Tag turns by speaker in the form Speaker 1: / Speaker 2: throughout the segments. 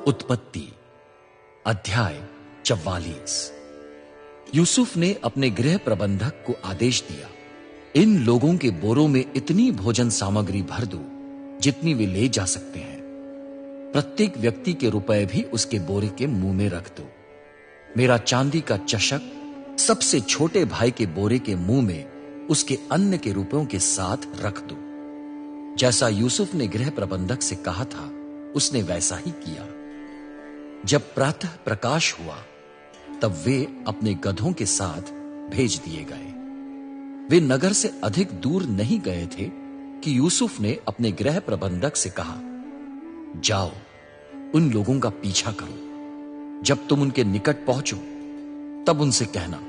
Speaker 1: उत्पत्ति अध्याय 44। यूसुफ ने अपने गृह प्रबंधक को आदेश दिया, इन लोगों के बोरों में इतनी भोजन सामग्री भर दो जितनी वे ले जा सकते हैं। प्रत्येक व्यक्ति के रुपए भी उसके बोरे के मुंह में रख दो। मेरा चांदी का चशक सबसे छोटे भाई के बोरे के मुंह में उसके अन्न के रुपयों के साथ रख दो। जैसा यूसुफ ने गृह प्रबंधक से कहा था, उसने वैसा ही किया। जब प्रातः प्रकाश हुआ तब वे अपने गधों के साथ भेज दिए गए। वे नगर से अधिक दूर नहीं गए थे कि यूसुफ ने अपने गृह प्रबंधक से कहा, जाओ उन लोगों का पीछा करो। जब तुम उनके निकट पहुंचो तब उनसे कहना,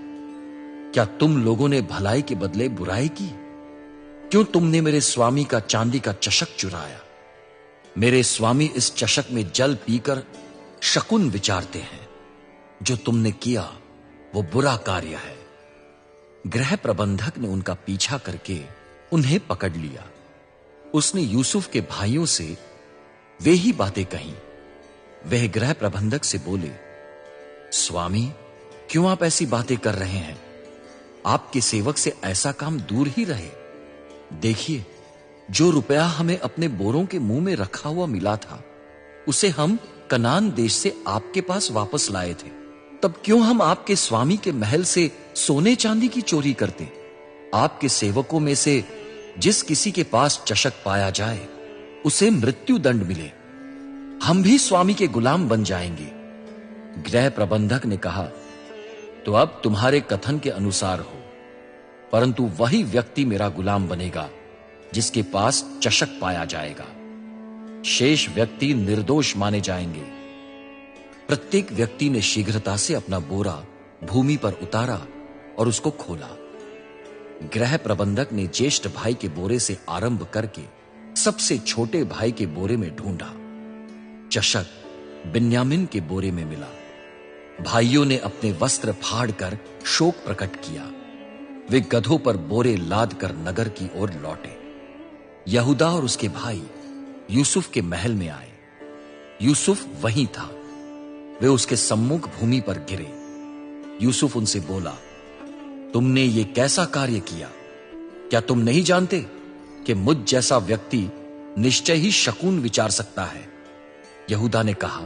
Speaker 1: क्या तुम लोगों ने भलाई के बदले बुराई की? क्यों तुमने मेरे स्वामी का चांदी का चशक चुराया? मेरे स्वामी इस चशक में जल पीकर शकुन विचारते हैं। जो तुमने किया वो बुरा कार्य है। गृह प्रबंधक ने उनका पीछा करके उन्हें पकड़ लिया। उसने यूसुफ के भाइयों से वे ही बातें कहीं। वह गृह प्रबंधक से बोले, स्वामी, क्यों आप ऐसी बातें कर रहे हैं? आपके सेवक से ऐसा काम दूर ही रहे। देखिए, जो रुपया हमें अपने बोरों के मुंह में रखा हुआ मिला था, उसे हम कनान देश से आपके पास वापस लाए थे। तब क्यों हम आपके स्वामी के महल से सोने चांदी की चोरी करते? आपके सेवकों में से जिस किसी के पास चशक पाया जाए उसे मृत्यु दंड मिले। हम भी स्वामी के गुलाम बन जाएंगे। गृह प्रबंधक ने कहा, तो अब तुम्हारे कथन के अनुसार हो, परंतु वही व्यक्ति मेरा गुलाम बनेगा जिसके पास चशक पाया जाएगा। शेष व्यक्ति निर्दोष माने जाएंगे। प्रत्येक व्यक्ति ने शीघ्रता से अपना बोरा भूमि पर उतारा और उसको खोला। गृह प्रबंधक ने ज्येष्ठ भाई के बोरे से आरंभ करके सबसे छोटे भाई के बोरे में ढूंढा। चशक बिन्यामिन के बोरे में मिला। भाइयों ने अपने वस्त्र फाड़कर शोक प्रकट किया। वे गधों पर बोरे लाद कर नगर की ओर लौटे। यहूदा और उसके भाई यूसुफ के महल में आए। यूसुफ वहीं था। वे उसके सम्मुख भूमि पर गिरे। यूसुफ उनसे बोला, तुमने ये कैसा कार्य किया? क्या तुम नहीं जानते कि मुझ जैसा व्यक्ति निश्चय ही शकुन विचार सकता है? यहूदा ने कहा,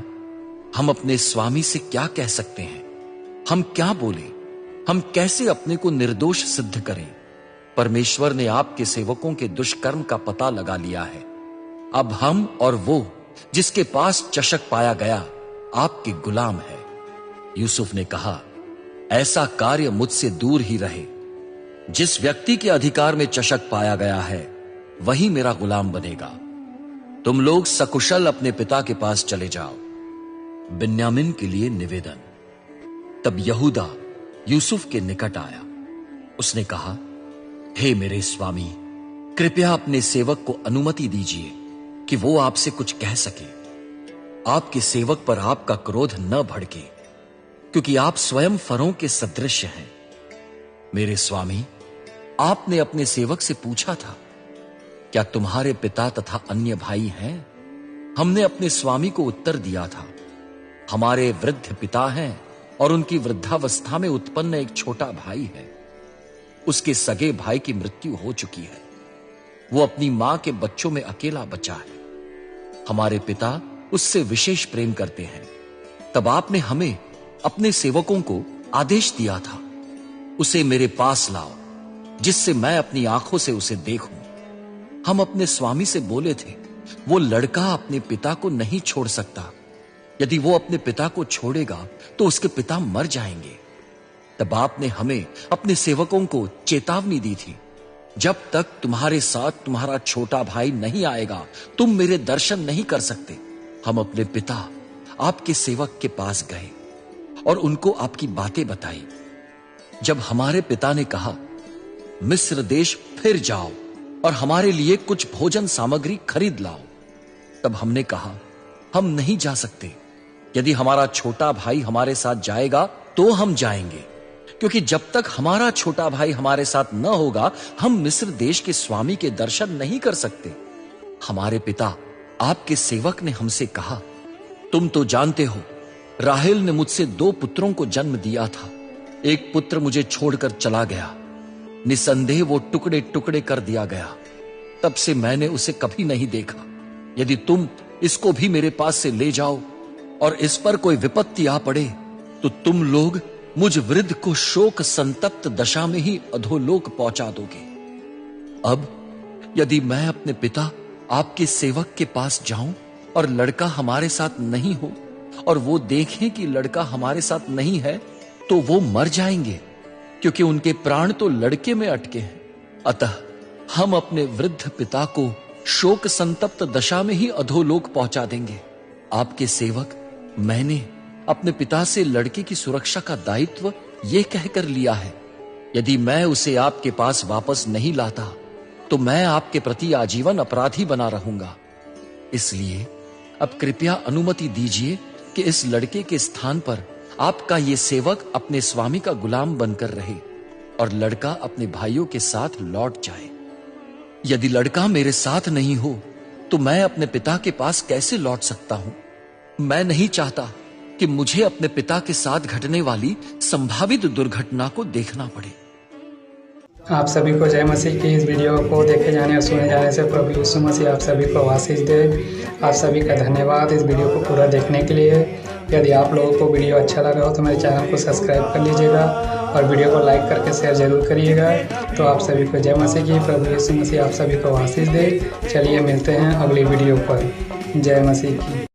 Speaker 1: हम अपने स्वामी से क्या कह सकते हैं? हम क्या बोले? हम कैसे अपने को निर्दोष सिद्ध करें? परमेश्वर ने आपके सेवकों के दुष्कर्म का पता लगा लिया है। अब हम और वो जिसके पास चशक पाया गया आपके गुलाम है। यूसुफ ने कहा, ऐसा कार्य मुझसे दूर ही रहे। जिस व्यक्ति के अधिकार में चशक पाया गया है वही मेरा गुलाम बनेगा। तुम लोग सकुशल अपने पिता के पास चले जाओ। बिन्यामिन के लिए निवेदन। तब यहूदा यूसुफ के निकट आया। उसने कहा, हे मेरे स्वामी, कृपया अपने सेवक को अनुमति दीजिए कि वो आपसे कुछ कह सके। आपके सेवक पर आपका क्रोध न भड़के, क्योंकि आप स्वयं फरों के सदृश हैं। मेरे स्वामी, आपने अपने सेवक से पूछा था, क्या तुम्हारे पिता तथा अन्य भाई हैं? हमने अपने स्वामी को उत्तर दिया था, हमारे वृद्ध पिता हैं और उनकी वृद्धावस्था में उत्पन्न एक छोटा भाई है। उसके सगे भाई की मृत्यु हो चुकी है। वो अपनी मां के बच्चों में अकेला बचा है। हमारे पिता उससे विशेष प्रेम करते हैं। तब आपने हमें अपने सेवकों को आदेश दिया था, उसे मेरे पास लाओ, जिससे मैं अपनी आंखों से उसे देखूं। हम अपने स्वामी से बोले थे, वो लड़का अपने पिता को नहीं छोड़ सकता। यदि वो अपने पिता को छोड़ेगा तो उसके पिता मर जाएंगे। तब आपने हमें अपने सेवकों को चेतावनी दी थी, जब तक तुम्हारे साथ तुम्हारा छोटा भाई नहीं आएगा तुम मेरे दर्शन नहीं कर सकते। हम अपने पिता आपके सेवक के पास गए और उनको आपकी बातें बताई। जब हमारे पिता ने कहा, मिस्र देश फिर जाओ और हमारे लिए कुछ भोजन सामग्री खरीद लाओ, तब हमने कहा, हम नहीं जा सकते। यदि हमारा छोटा भाई हमारे साथ जाएगा तो हम जाएंगे, क्योंकि जब तक हमारा छोटा भाई हमारे साथ न होगा हम मिस्र देश के स्वामी के दर्शन नहीं कर सकते। हमारे पिता आपके सेवक ने हमसे कहा, तुम तो जानते हो, राहेल ने मुझसे 2 पुत्रों को जन्म दिया था। एक पुत्र मुझे छोड़कर चला गया, निसंदेह वो टुकड़े टुकड़े कर दिया गया। तब से मैंने उसे कभी नहीं देखा। यदि तुम इसको भी मेरे पास से ले जाओ और इस पर कोई विपत्ति आ पड़े, तो तुम लोग मुझ वृद्ध को शोक संतप्त दशा में ही अधोलोक पहुंचा दोगे। अब यदि मैं अपने पिता आपके सेवक के पास जाऊं और लड़का हमारे साथ नहीं हो, और वो देखें कि लड़का हमारे साथ नहीं है, तो वो मर जाएंगे, क्योंकि उनके प्राण तो लड़के में अटके हैं। अतः हम अपने वृद्ध पिता को शोक संतप्त दशा में ही अधोलोक पहुंचा देंगे। आपके सेवक मैंने अपने पिता से लड़के की सुरक्षा का दायित्व यह कहकर लिया है, यदि मैं उसे आपके पास वापस नहीं लाता, तो मैं आपके प्रति आजीवन अपराधी बना रहूंगा। इसलिए अब कृपया अनुमति दीजिए कि इस लड़के के स्थान पर आपका ये सेवक अपने स्वामी का गुलाम बनकर रहे और लड़का अपने भाइयों के साथ लौट जाए। यदि लड़का मेरे साथ नहीं हो, तो मैं अपने पिता के पास कैसे लौट सकता हूं? मैं नहीं चाहता कि मुझे अपने पिता के साथ घटने वाली संभावित दुर्घटना को देखना पड़े।
Speaker 2: आप सभी को जय मसीह की। इस वीडियो को देखे जाने और सुने जाने से प्रभु यीशु मसीह आप सभी को आशीष दे। आप सभी का धन्यवाद इस वीडियो को पूरा देखने के लिए। यदि आप लोगों को वीडियो अच्छा लगा हो तो मेरे चैनल को सब्सक्राइब कर लीजिएगा और वीडियो को लाइक करके शेयर जरूर करिएगा। तो आप सभी को जय मसीह की। प्रभु यीशु मसीह आप सभी को आशीष दे। चलिए मिलते हैं अगली वीडियो पर। जय मसीह की।